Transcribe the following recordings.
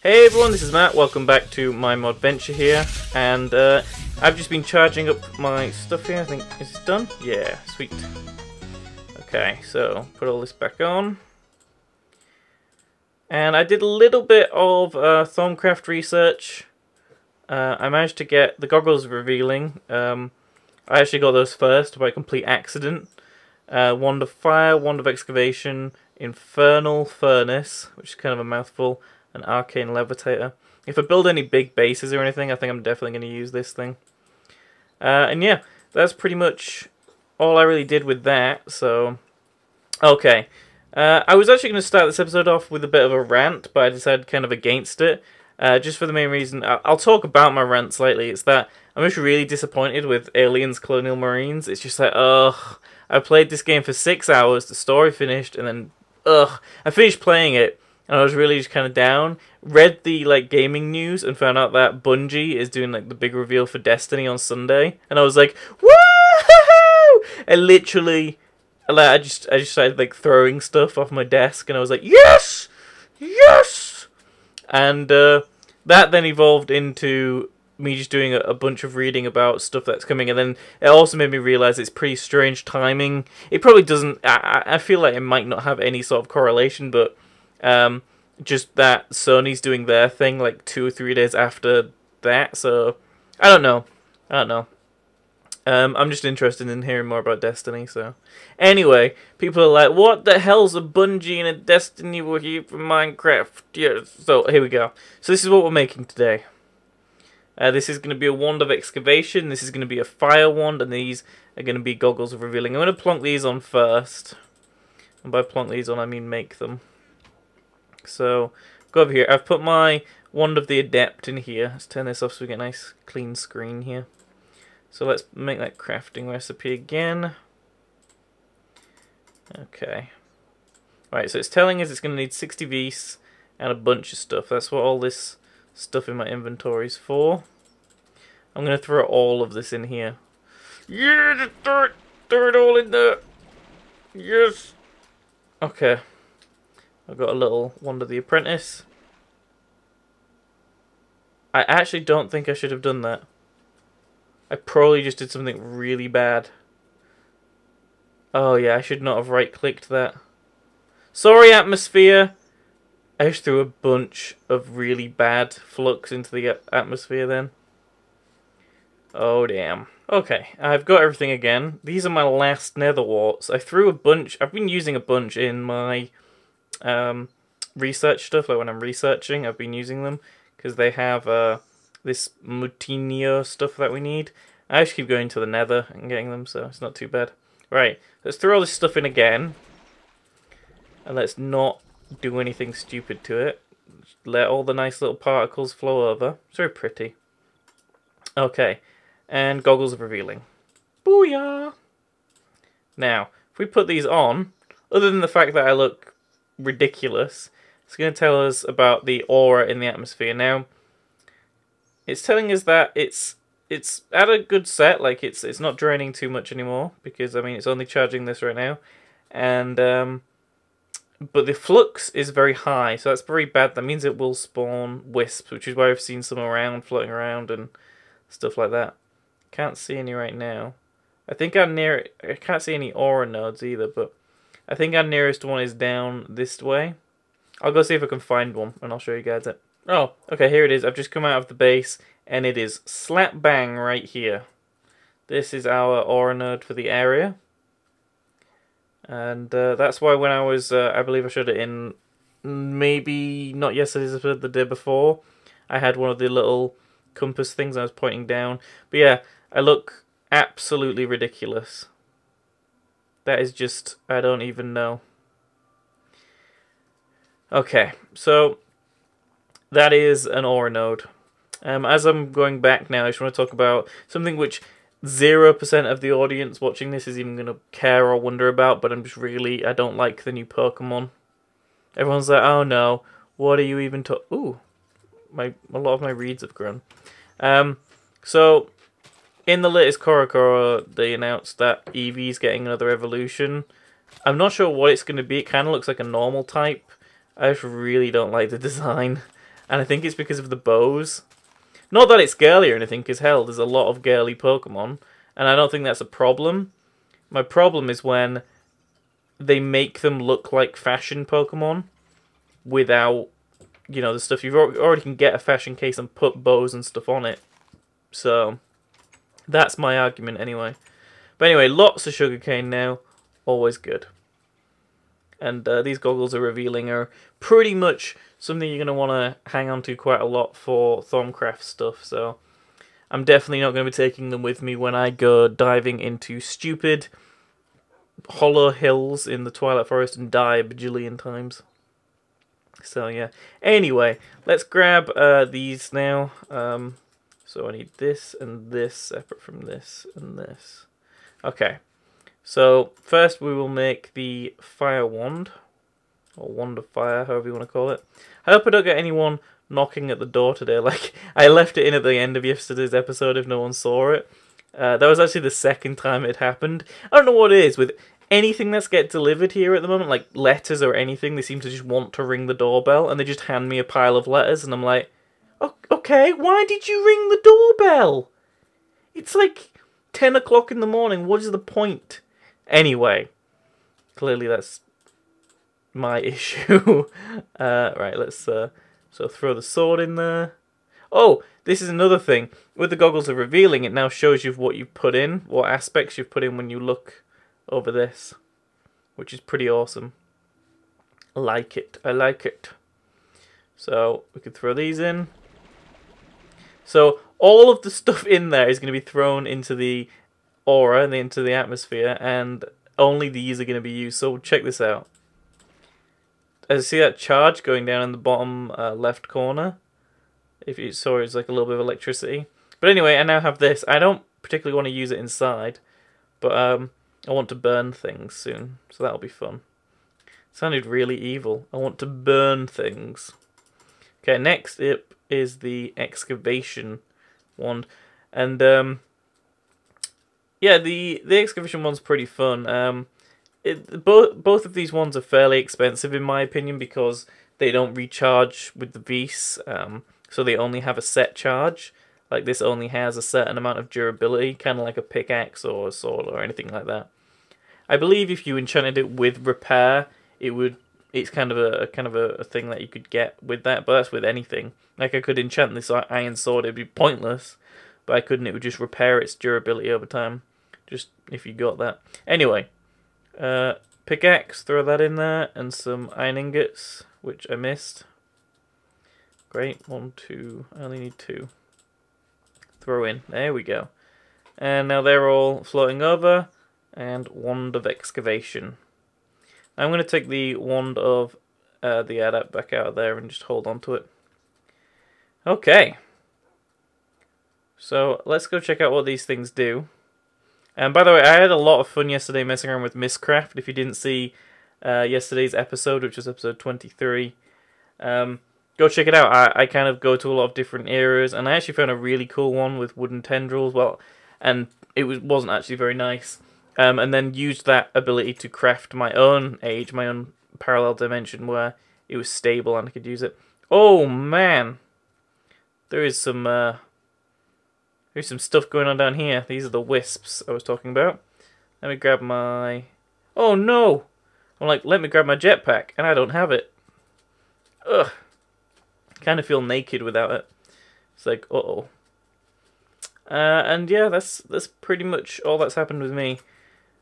Hey everyone, this is Matt. Welcome back to my Modventure here, and I've just been charging up my stuff here. I think is it done? Yeah, sweet. Okay, so put all this back on, and I did a little bit of Thaumcraft research. I managed to get the goggles revealing. I actually got those first by complete accident. Wand of Fire, Wand of Excavation, Infernal Furnace, which is kind of a mouthful. An arcane levitator. If I build any big bases or anything, I think I'm definitely going to use this thing. And yeah, that's pretty much all I really did with that. So, okay. I was actually going to start this episode off with a bit of a rant, but I decided kind of against it. Just for the main reason, I'll talk about my rant slightly. It's that I'm just really disappointed with Aliens Colonial Marines. It's just like, ugh. I played this game for 6 hours, the story finished, and then, ugh. I finished playing it. And I was really just kind of down. Read the gaming news and found out that Bungie is doing the big reveal for Destiny on Sunday, and I was like, woohoo! And literally, I just started throwing stuff off my desk, and I was like, yes, yes! And that then evolved into me just doing a bunch of reading about stuff that's coming, and then it also made me realize it's pretty strange timing. It probably doesn't. I feel like it might not have any sort of correlation, but. Just that Sony's doing their thing 2 or 3 days after that, so I don't know. I'm just interested in hearing more about Destiny, so anyway, people are like, what the hell's a Bungie and a Destiny we're here for Minecraft? Yeah, so here we go. So this is what we're making today. This is going to be a Wand of Excavation, this is going to be a Fire Wand, and these are going to be Goggles of Revealing. I'm going to plonk these on first, and by plonk these on I mean make them. So, go over here. I've put my Wand of the Adept in here. Let's turn this off so we get a nice clean screen here. So let's make that crafting recipe again. Okay. Right, so it's telling us it's going to need 60 vis and a bunch of stuff. That's what all this stuff in my inventory is for. I'm going to throw all of this in here. Yeah, just throw it all in there. Yes. Okay. I've got a little Wand of the Apprentice. I actually don't think I should have done that. I probably just did something really bad. Oh yeah, I should not have right-clicked that. Sorry, atmosphere! I just threw a bunch of really bad flux into the atmosphere then. Oh damn. Okay, I've got everything again. These are my last nether warts. I threw a bunch. I've been using a bunch in my research stuff, when I'm researching, I've been using them, because they have this mutinio stuff that we need. I just keep going to the nether and getting them, so it's not too bad. Right, let's throw all this stuff in again, and let's not do anything stupid to it. Just let all the nice little particles flow over. It's very pretty. Okay, and Goggles of Revealing. Booyah! Now, if we put these on, other than the fact that I look ridiculous, it's going to tell us about the aura in the atmosphere. Now, it's telling us that it's at a good set, it's not draining too much anymore, because I mean it's only charging this right now, and but the flux is very high, so that's very bad. That means it will spawn wisps, which is why I've seen some around, floating around and stuff like that. Can't see any right now. I think I'm near it. I can't see any aura nodes either, but I think our nearest one is down this way. I'll go see if I can find one, and I'll show you guys it. Oh, okay, here it is. I've just come out of the base, and it is slap bang right here. This is our aura node for the area. And that's why when I was, I believe I showed it in, maybe not yesterday's episode, the day before, I had one of the little compass things I was pointing down. But yeah, I look absolutely ridiculous. That is just, I don't even know. Okay, so that is an aura node. As I'm going back now, I just want to talk about something which 0% of the audience watching this is even going to care or wonder about, but I don't like the new Pokemon. Everyone's like, oh no, what are you even Ooh, a lot of my reads have grown. So, in the latest Korokoro, they announced that Eevee's getting another evolution. I'm not sure what it's going to be. It kind of looks like a normal type. I just really don't like the design. and I think it's because of the bows. Not that it's girly or anything, because hell, there's a lot of girly Pokemon, and I don't think that's a problem. My problem is when they make them look like fashion Pokemon without, you know, the stuff. You already can get a fashion case and put bows and stuff on it. So, that's my argument anyway. But anyway, lots of sugarcane now. Always good. And these goggles are revealing are pretty much something you're going to want to hang on to quite a lot for Thaumcraft stuff. So I'm definitely not going to be taking them with me when I go diving into stupid hollow hills in the Twilight Forest and die a bajillion times. So yeah. Anyway, let's grab these now. So I need this and this separate from this and this. Okay. So, first we will make the fire wand, or wand of fire, however you want to call it. I hope I don't get anyone knocking at the door today. Like, I left it in at the end of yesterday's episode if no one saw it. That was actually the second time it happened. I don't know what it is with anything that's get delivered here at the moment, like letters or anything, they seem to just want to ring the doorbell, and they just hand me a pile of letters, and I'm like, okay, why did you ring the doorbell? It's like 10 o'clock in the morning, what is the point? Anyway, clearly that's my issue. Right, let's so throw the sword in there. Oh, this is another thing. With the goggles of revealing, it now shows you what you've put in, what aspects you've put in when you look over this, which is pretty awesome. I like it. I like it. So we could throw these in. So all of the stuff in there is going to be thrown into the aura and into the atmosphere, and only these are going to be used. So check this out. As you see that charge going down in the bottom left corner, if you saw, it's like a little bit of electricity. But anyway, I now have this. I don't particularly want to use it inside, but I want to burn things soon, so that'll be fun. Sounded really evil. I want to burn things. Okay, next up is the excavation wand, and yeah, the excavation one's pretty fun. Both of these ones are fairly expensive in my opinion because they don't recharge with the Vis, so they only have a set charge. Like this only has a certain amount of durability, kind of like a pickaxe or a sword or anything like that. I believe if you enchanted it with repair, it's kind of a thing that you could get with that, but that's with anything. Like I could enchant this iron sword, it'd be pointless, but I couldn't. It would just repair its durability over time. Just if you got that. Anyway, pickaxe, throw that in there, and some iron ingots, which I missed. Great, 1, 2, I only need 2. Throw in, there we go. And now they're all floating over, and wand of excavation. I'm going to take the wand of the adept back out of there and just hold on to it. Okay. So let's go check out what these things do. And by the way, I had a lot of fun yesterday messing around with Mistcraft. If you didn't see yesterday's episode, which was episode 23, go check it out. I kind of go to a lot of different eras, and I actually found a really cool one with wooden tendrils. Well, and it wasn't actually very nice. And then used that ability to craft my own age, my own parallel dimension, where it was stable and I could use it. Oh man, there's some stuff going on down here. These are the wisps I was talking about. Let me grab my... Oh no! I'm like, let me grab my jetpack, and I don't have it. Ugh. Kind of feel naked without it. It's like, uh-oh. And yeah, that's pretty much all that's happened with me.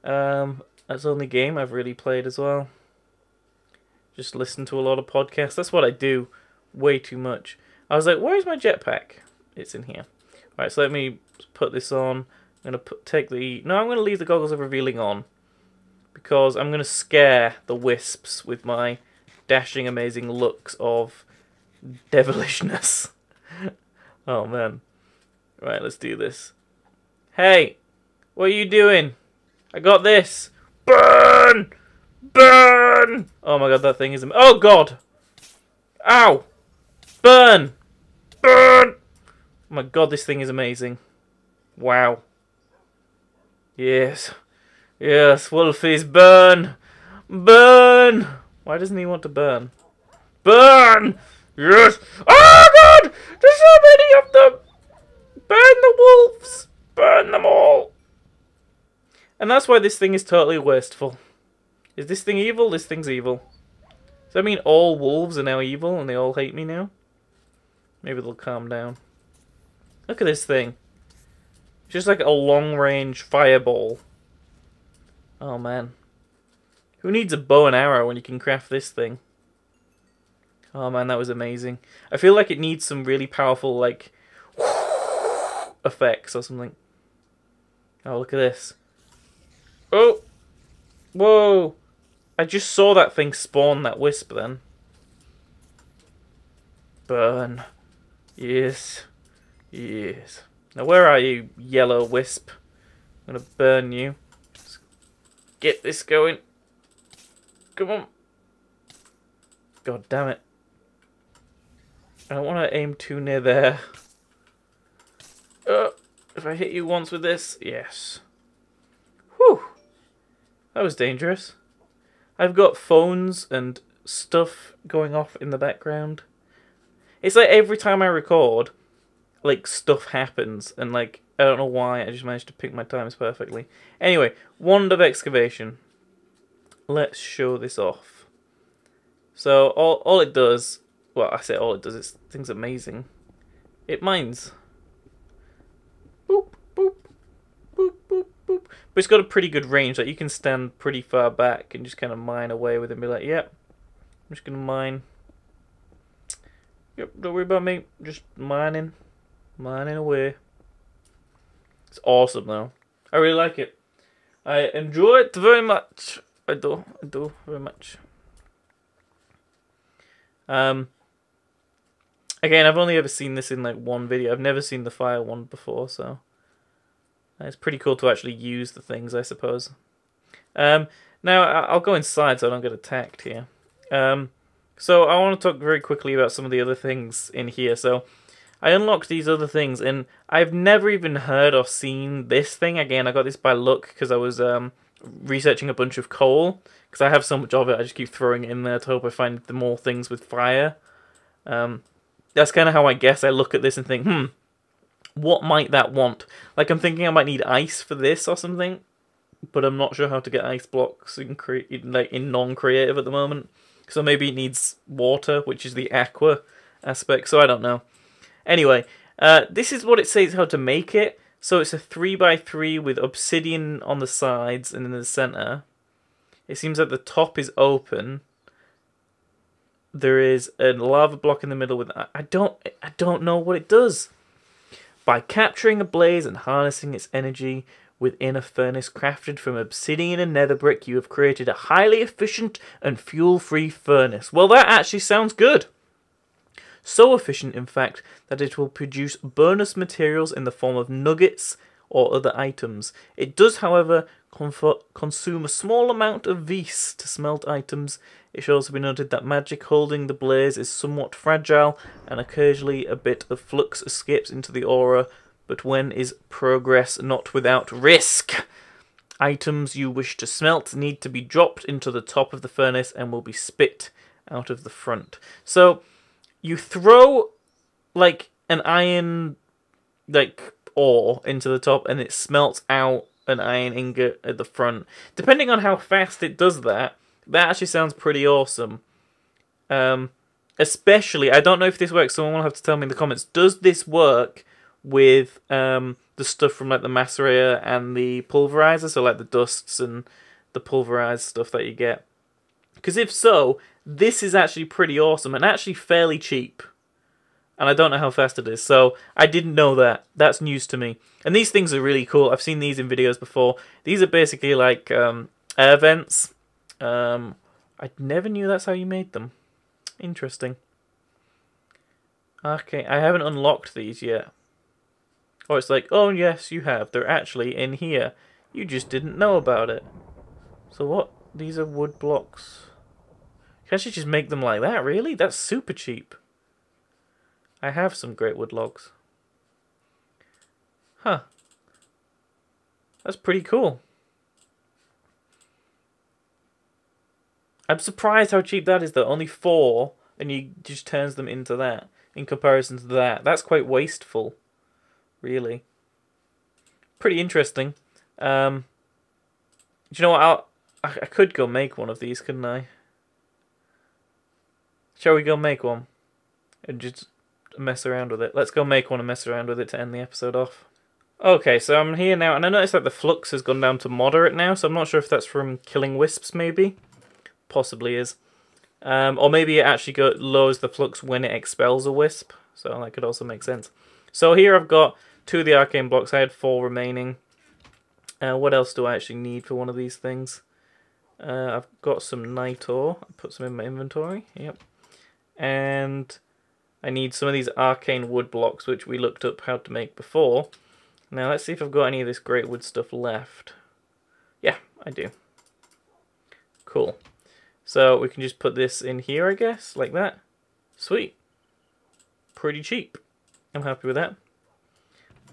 That's the only game I've really played as well. Just listen to a lot of podcasts. That's what I do way too much. I was like, where's my jetpack? It's in here. Alright, so let me put this on. I'm going to I'm going to leave the goggles of revealing on. Because I'm going to scare the wisps with my dashing, amazing looks of devilishness. Oh, man. Right, let's do this. Hey! What are you doing? I got this! Burn! Burn! Oh my god, that thing is... Oh god! Ow! Burn! Burn! Oh my god, this thing is amazing. Wow. Yes. Yes, Wolfies, burn! Burn! Why doesn't he want to burn? Burn! Yes! Ah! And that's why this thing is totally wasteful. Is this thing evil? This thing's evil. Does that mean all wolves are now evil and they all hate me now? Maybe they'll calm down. Look at this thing. It's just like a long-range fireball. Oh, man. Who needs a bow and arrow when you can craft this thing? Oh, man, that was amazing. I feel like it needs some really powerful, like, effects or something. Oh, look at this. Oh! Whoa! I just saw that thing spawn that wisp then. Burn. Yes. Yes. Now where are you, yellow wisp? I'm gonna burn you. Let's get this going. Come on. God damn it. I don't want to aim too near there. If I hit you once with this, yes. Whew. That was dangerous. I've got phones and stuff going off in the background. It's like every time I record, like, stuff happens, and, like, I don't know why, I just managed to pick my times perfectly. Anyway, wand of excavation. Let's show this off. So, all it does, well, I say all it does, this thing's amazing. It mines. Boop, boop, boop, boop, boop. But it's got a pretty good range, like, you can stand pretty far back and just kind of mine away with it and be like, yep, I'm just gonna mine. Yep, don't worry about me, just mining. Mining away. It's awesome though. I really like it. I enjoy it very much. I do very much. Again, I've only ever seen this in like one video. I've never seen the fire one before, so it's pretty cool to actually use the things, I suppose. Now I'll go inside so I don't get attacked here. So I want to talk very quickly about some of the other things in here. So I unlocked these other things, and I've never even heard or seen this thing. Again, I got this by luck because I was researching a bunch of coal. Because I have so much of it, I just keep throwing it in there to hope I find the more things with fire. That's kind of how I guess I look at this and think, what might that want? Like, I'm thinking I might need ice for this or something, but I'm not sure how to get ice blocks in non-creative at the moment. So maybe it needs water, which is the aqua aspect, so I don't know. Anyway, this is what it says how to make it. So it's a 3x3 with obsidian on the sides and in the center. It seems like the top is open. There is a lava block in the middle with I don't know what it does. By capturing a blaze and harnessing its energy within a furnace crafted from obsidian and nether brick, you have created a highly efficient and fuel-free furnace. Well, that actually sounds good. So efficient, in fact, that it will produce bonus materials in the form of nuggets or other items. It does, however, consume a small amount of vis to smelt items. It should also be noted that magic holding the blaze is somewhat fragile, and occasionally a bit of flux escapes into the aura, but when is progress not without risk? Items you wish to smelt need to be dropped into the top of the furnace and will be spit out of the front. So you throw like an iron ore into the top and it smelts out an iron ingot at the front. Depending on how fast it does that, that actually sounds pretty awesome. Especially, I don't know if this works, someone will have to tell me in the comments, does this work with the stuff from like the macerator and the pulverizer, so like the dusts and the pulverized stuff that you get? Because if so, this is actually pretty awesome and actually fairly cheap. And I don't know how fast it is, so I didn't know that. That's news to me. And these things are really cool. I've seen these in videos before. These are basically like air vents. I never knew that's how you made them. Interesting. Okay, I haven't unlocked these yet. Or it's like, oh yes, you have. They're actually in here. You just didn't know about it. So what? These are wood blocks. You can actually just make them like that, really? That's super cheap. I have some great wood logs. Huh. That's pretty cool. I'm surprised how cheap that is though. Only 4, and you just turns them into that. In comparison to that. That's quite wasteful. Really. Pretty interesting. Do you know what? I could go make one of these, couldn't I? Shall we go make one? And just mess around with it. Let's go make one and mess around with it to end the episode off. Okay, so I'm here now, and I noticed that the flux has gone down to moderate now, so I'm not sure if that's from killing wisps, maybe? Possibly is. Or maybe it actually lowers the flux when it expels a wisp, so that could also make sense. So here I've got 2 of the arcane blocks. I had 4 remaining. What else do I actually need for one of these things? I've got some night ore. I put some in my inventory. Yep. And I need some of these arcane wood blocks, which we looked up how to make before. Now let's see if I've got any of this great wood stuff left. Yeah, I do. Cool. So we can just put this in here, I guess, like that. Sweet. Pretty cheap. I'm happy with that.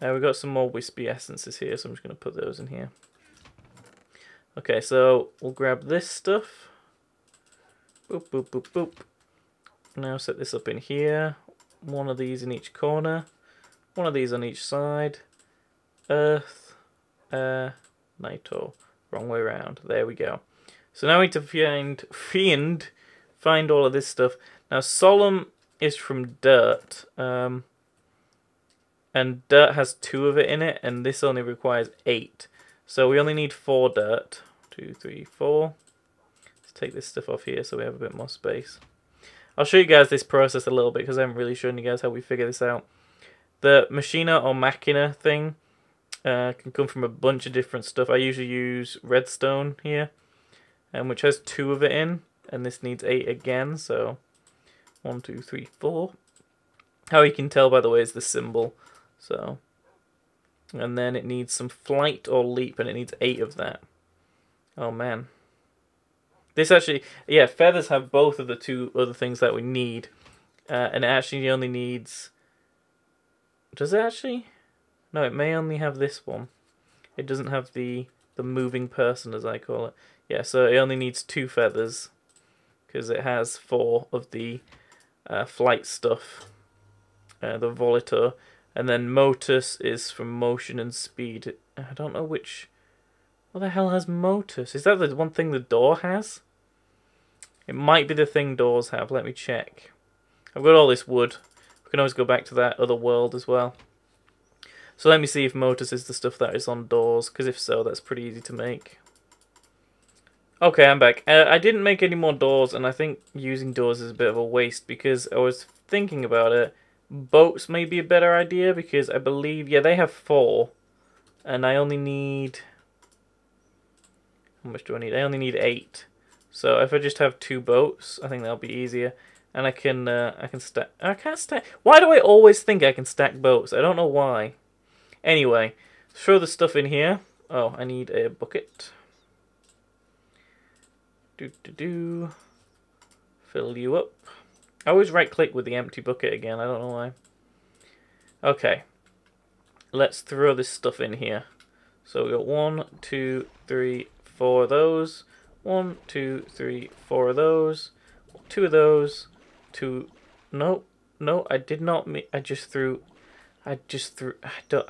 We've got some more wispy essences here, so I'm just going to put those in here. Okay, so we'll grab this stuff. Boop, boop, boop, boop. Now set this up in here. One of these in each corner. One of these on each side. Earth, air, night-ore. Wrong way around. There we go. So now we need to find all of this stuff. Now solemn is from dirt. And dirt has 2 of it in it, and this only requires 8. So we only need 4 dirt. 2, 3, 4. Let's take this stuff off here so we have a bit more space. I'll show you guys this process a little bit because I haven't really shown you guys how we figure this out. The machina or machina thing can come from a bunch of different stuff. I usually use redstone here, which has 2 of it in, and this needs 8 again, so 1, 2, 3, 4. How you can tell, by the way, is the symbol. So, and then it needs some flight or leap, and it needs 8 of that. Oh man. This actually, yeah, feathers have both of the 2 other things that we need, and it actually only needs. Does it actually? No, it may only have this one. It doesn't have the moving person, as I call it. Yeah, so it only needs 2 feathers because it has 4 of the flight stuff, the volator, and then motus is from motion and speed. I don't know which. What the hell has motus? Is that the one thing the door has? It might be the thing doors have. Let me check. I've got all this wood. We can always go back to that other world as well. So let me see if motus is the stuff that is on doors, because if so, that's pretty easy to make. Okay, I'm back. I didn't make any more doors, and I think using doors is a bit of a waste, because I was thinking about it. Boats may be a better idea, because I believe, yeah, they have 4, and I only need... How much do I need? I only need 8. So if I just have 2 boats, I think that'll be easier. And I can stack... I can't stack... Why do I always think I can stack boats? I don't know why. Anyway, throw the stuff in here. Oh, I need a bucket. Fill you up. I always right-click with the empty bucket again. I don't know why. Okay. Let's throw this stuff in here. So we got 1, 2, 3, 4 of those. 1, 2, 3, 4 of those. 2 of those. 2. No, I did not. I just threw. I don't.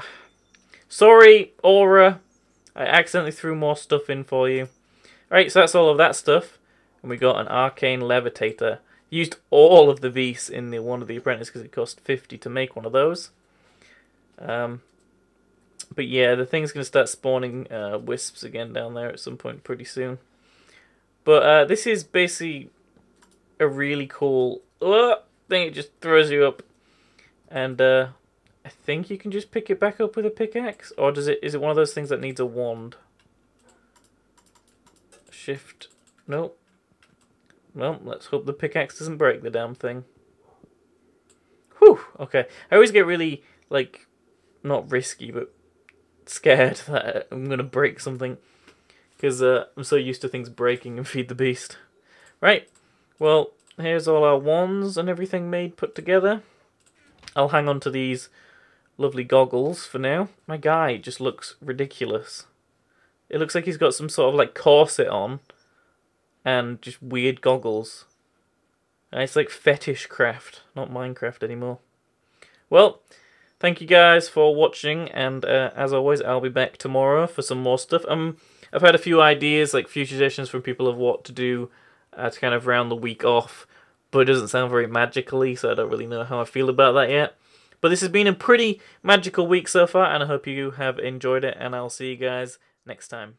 Sorry, Aura. I accidentally threw more stuff in for you. Alright, so that's all of that stuff. And we got an arcane levitator. Used all of the Vis in one of the apprentice because it cost 50 to make one of those. But yeah, the thing's going to start spawning wisps again down there at some point pretty soon. But this is basically a really cool thing. It just throws you up. And I think you can just pick it back up with a pickaxe. Or is it one of those things that needs a wand? Shift. Nope. Well, let's hope the pickaxe doesn't break the damn thing. Whew, okay. I always get really, like, not risky, but scared that I'm going to break something. Because I'm so used to things breaking and feed the beast. Right, well, here's all our wands and everything put together. I'll hang on to these lovely goggles for now. My guy just looks ridiculous. It looks like he's got some sort of, like, corset on. And just weird goggles. And it's like fetish craft, not Minecraft anymore. Well, thank you guys for watching, and as always, I'll be back tomorrow for some more stuff. I've had a few ideas, like future suggestions from people of what to do to kind of round the week off, but it doesn't sound very magically, so I don't really know how I feel about that yet. But this has been a pretty magical week so far, and I hope you have enjoyed it, and I'll see you guys next time.